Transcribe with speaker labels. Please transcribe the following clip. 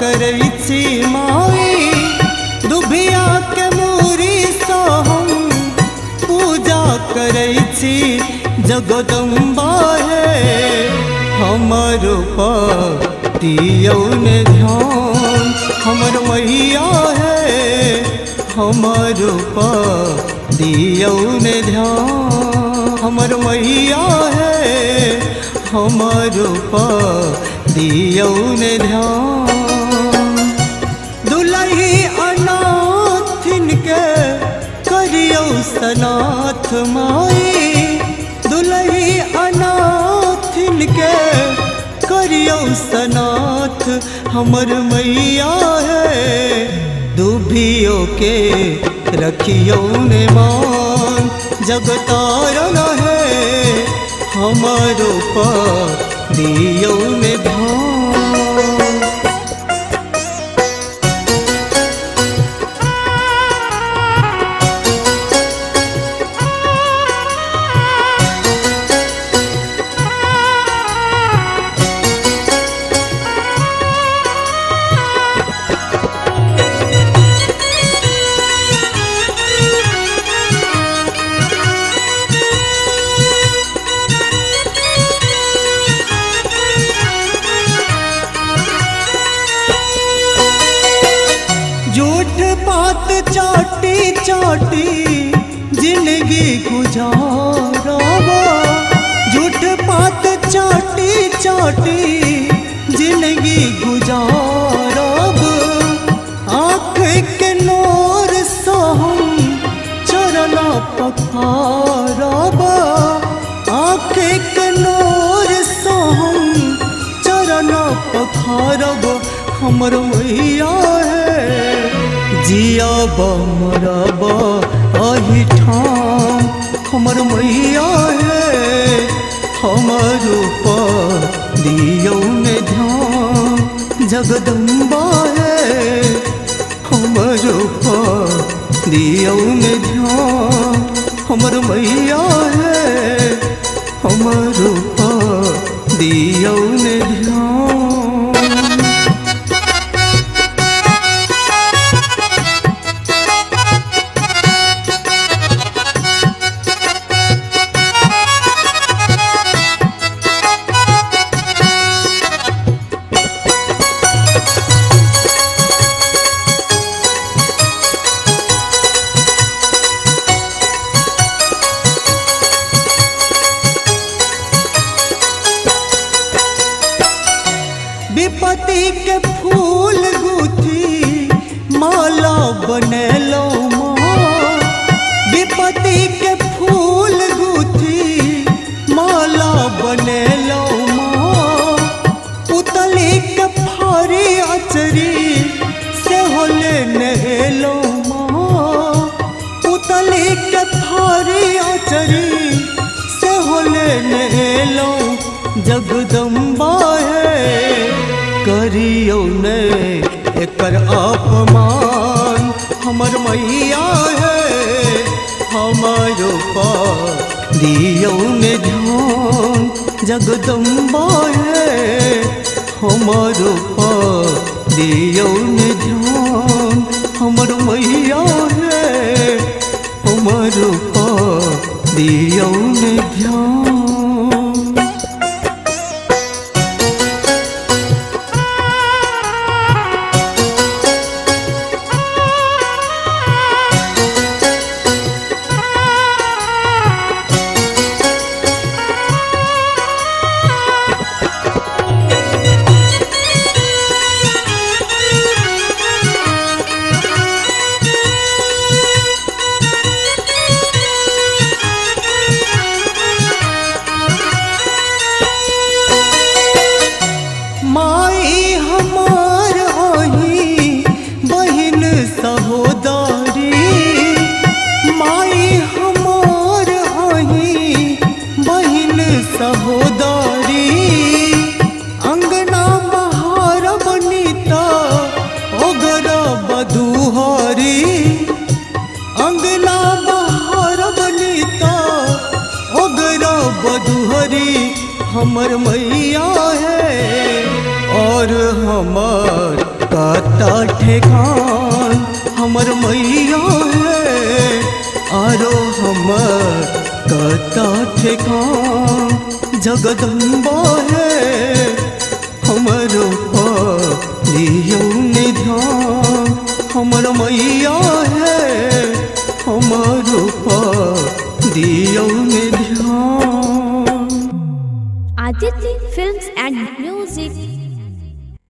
Speaker 1: करै छी माई, दुभिया के मूरी सँ हम पूजा करै छी। जगदम्बा हे हमर पर दियौ ने ध्यान, हमर मैया हे हमर पर दियौ ने ध्यान, हमर मैया हे हमर पर दियौ ने ध्यान। दुलही अनाथिन के करियौ सनाथ माई, दुलही अनाथिन के करियौ सनाथ, हमर मैया है दुभियो के रखियौ ने मान। जगतारण है हमरो पर दियौ ने ध्यान। झूठ बात चाटी चाटी जिंदगी गुजारब, झूठ बात चाटी चाटी जिंदगी गुजारब। आँख के नोर सँ हम चरण पखारब, आँख के नोर सँ हम चरण पखारब। हमर मैया है जियब मरब अही ठाम, हमर मैया है हमर पर दियौ ने ध्यान। जगदम्बा है हमर पर दियौ ने ध्यान, हमर मैया है हमर पर दियौ ने ध्यान। विपत्ति के फूल गुथी माला बनेलो माँ, विपत्ति के फूल गुथी माला बनेलो माँ। पुतली के फारी अचरी से होले नहेलो माँ, पुतली के फारी अचरी से होले नहेलो। जगदम्बा है करियौ ने एकर अपमान, हमर मैया है हमर पर दियौ ने ध्यान। जगदम्बा है हमर पर दियौ ने ध्यान, हमर मैया है हमर पर दियौ ने ध्यान। हमर मैया है और हमर कता ठेकान हमर मैया है आरो हमर कता ठेकान जगदम्बा है हमर